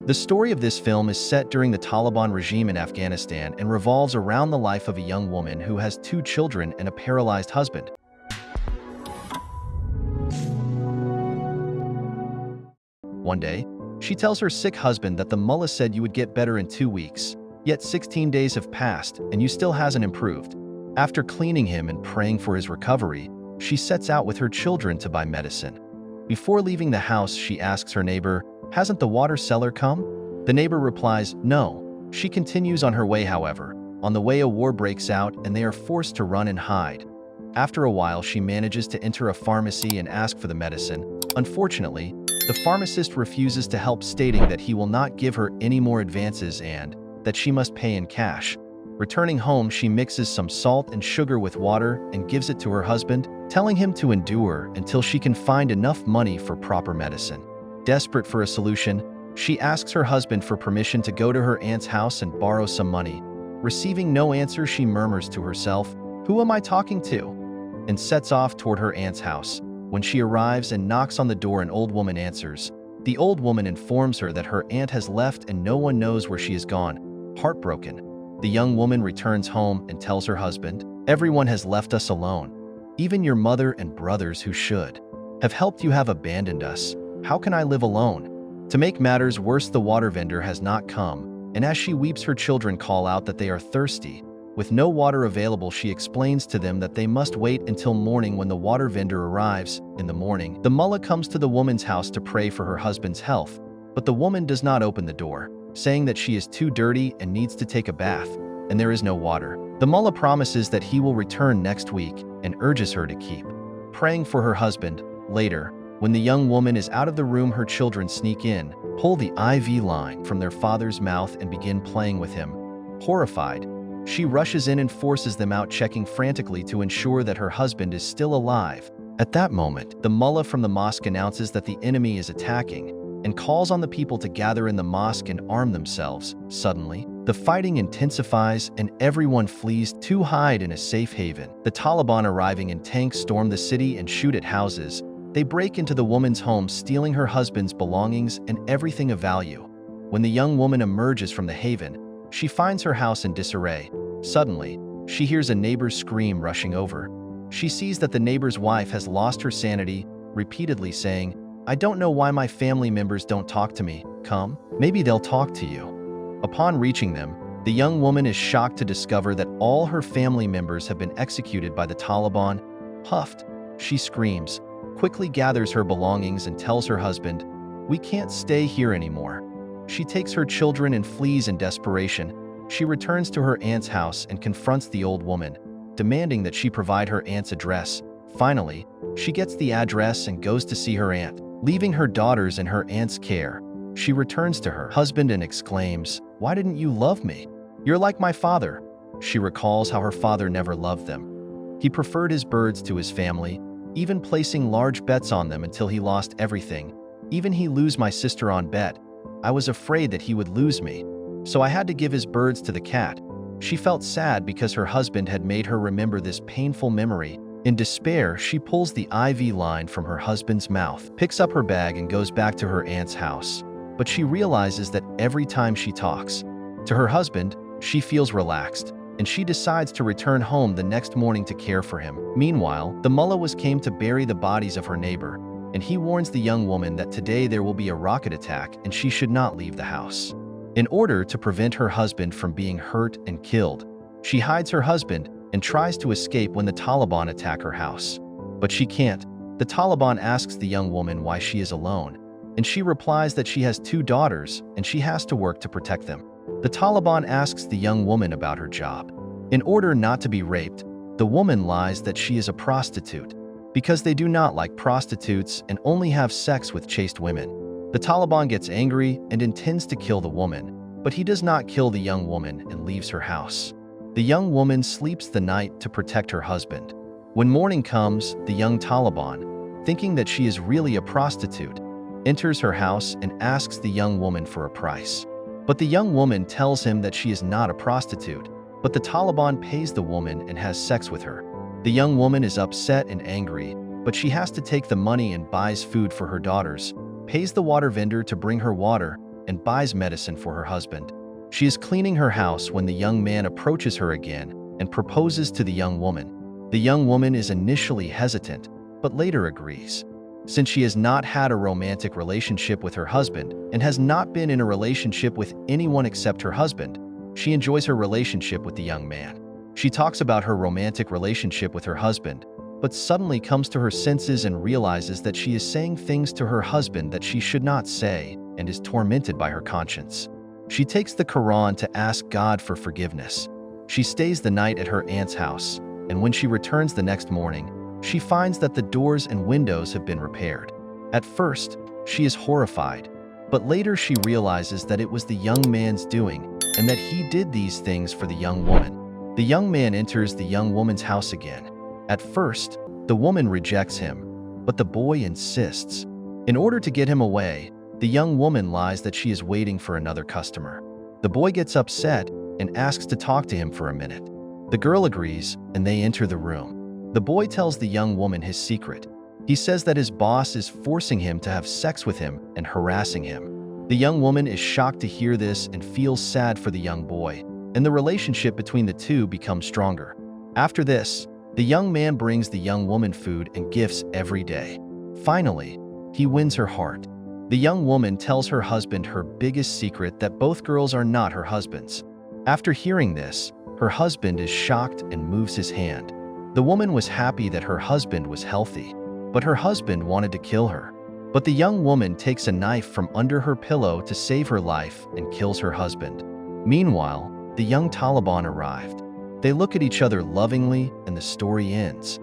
The story of this film is set during the Taliban regime in Afghanistan and revolves around the life of a young woman who has two children and a paralyzed husband. One day, she tells her sick husband that the mullah said you would get better in 2 weeks, yet 16 days have passed and you still hasn't improved. After cleaning him and praying for his recovery, she sets out with her children to buy medicine. Before leaving the house, she asks her neighbor, "Hasn't the water seller come?" The neighbor replies, "No." She continues on her way, however. On the way, a war breaks out and they are forced to run and hide. After a while, she manages to enter a pharmacy and ask for the medicine. Unfortunately, the pharmacist refuses to help, stating that he will not give her any more advances and that she must pay in cash. Returning home, she mixes some salt and sugar with water and gives it to her husband, telling him to endure until she can find enough money for proper medicine. Desperate for a solution, she asks her husband for permission to go to her aunt's house and borrow some money. Receiving no answer, she murmurs to herself, "Who am I talking to?" and sets off toward her aunt's house. When she arrives and knocks on the door, an old woman answers. The old woman informs her that her aunt has left and no one knows where she has gone. Heartbroken, the young woman returns home and tells her husband, "Everyone has left us alone. Even your mother and brothers, who should have helped you, have abandoned us. How can I live alone?" To make matters worse, the water vendor has not come, and as she weeps, her children call out that they are thirsty. With no water available, she explains to them that they must wait until morning when the water vendor arrives. In the morning, the mullah comes to the woman's house to pray for her husband's health, but the woman does not open the door, saying that she is too dirty and needs to take a bath, and there is no water. The mullah promises that he will return next week and urges her to keep praying for her husband. Later, when the young woman is out of the room, her children sneak in, pull the IV line from their father's mouth and begin playing with him. Horrified, she rushes in and forces them out, checking frantically to ensure that her husband is still alive. At that moment, the mullah from the mosque announces that the enemy is attacking and calls on the people to gather in the mosque and arm themselves. Suddenly, the fighting intensifies and everyone flees to hide in a safe haven. The Taliban, arriving in tanks, storm the city and shoot at houses. They break into the woman's home, stealing her husband's belongings and everything of value. When the young woman emerges from the haven, she finds her house in disarray. Suddenly, she hears a neighbor's scream rushing over. She sees that the neighbor's wife has lost her sanity, repeatedly saying, "I don't know why my family members don't talk to me. Come, maybe they'll talk to you." Upon reaching them, the young woman is shocked to discover that all her family members have been executed by the Taliban. Huffed, she screams, quickly gathers her belongings and tells her husband, "We can't stay here anymore." She takes her children and flees in desperation. She returns to her aunt's house and confronts the old woman, demanding that she provide her aunt's address. Finally, she gets the address and goes to see her aunt. Leaving her daughters in her aunt's care, she returns to her husband and exclaims, "Why didn't you love me? You're like my father." She recalls how her father never loved them. He preferred his birds to his family, even placing large bets on them until he lost everything. "Even he lose my sister on bet. I was afraid that he would lose me, so I had to give his birds to the cat." She felt sad because her husband had made her remember this painful memory. In despair, she pulls the IV line from her husband's mouth, picks up her bag and goes back to her aunt's house. But she realizes that every time she talks to her husband, she feels relaxed, and she decides to return home the next morning to care for him. Meanwhile, the mullah came to bury the bodies of her neighbor, and he warns the young woman that today there will be a rocket attack and she should not leave the house. In order to prevent her husband from being hurt and killed, she hides her husband and tries to escape when the Taliban attack her house. But she can't. The Taliban asks the young woman why she is alone, and she replies that she has two daughters and she has to work to protect them. The Taliban asks the young woman about her job. In order not to be raped, the woman lies that she is a prostitute, because they do not like prostitutes and only have sex with chaste women. The Taliban gets angry and intends to kill the woman, but he does not kill the young woman and leaves her house. The young woman sleeps the night to protect her husband. When morning comes, the young Taliban, thinking that she is really a prostitute, enters her house and asks the young woman for a price. But the young woman tells him that she is not a prostitute, but the Taliban pays the woman and has sex with her. The young woman is upset and angry, but she has to take the money and buys food for her daughters, pays the water vendor to bring her water, and buys medicine for her husband. She is cleaning her house when the young man approaches her again and proposes to the young woman. The young woman is initially hesitant, but later agrees. Since she has not had a romantic relationship with her husband and has not been in a relationship with anyone except her husband, she enjoys her relationship with the young man. She talks about her romantic relationship with her husband, but suddenly comes to her senses and realizes that she is saying things to her husband that she should not say and is tormented by her conscience. She takes the Quran to ask God for forgiveness. She stays the night at her aunt's house, and when she returns the next morning, she finds that the doors and windows have been repaired. At first, she is horrified, but later she realizes that it was the young man's doing and that he did these things for the young woman. The young man enters the young woman's house again. At first, the woman rejects him, but the boy insists. In order to get him away, the young woman lies that she is waiting for another customer. The boy gets upset and asks to talk to him for a minute. The girl agrees, and they enter the room. The boy tells the young woman his secret. He says that his boss is forcing him to have sex with him and harassing him. The young woman is shocked to hear this and feels sad for the young boy, and the relationship between the two becomes stronger. After this, the young man brings the young woman food and gifts every day. Finally, he wins her heart. The young woman tells her husband her biggest secret, that both girls are not her husbands. After hearing this, her husband is shocked and moves his hand. The woman was happy that her husband was healthy, but her husband wanted to kill her. But the young woman takes a knife from under her pillow to save her life and kills her husband. Meanwhile, the young Taliban arrived. They look at each other lovingly, and the story ends.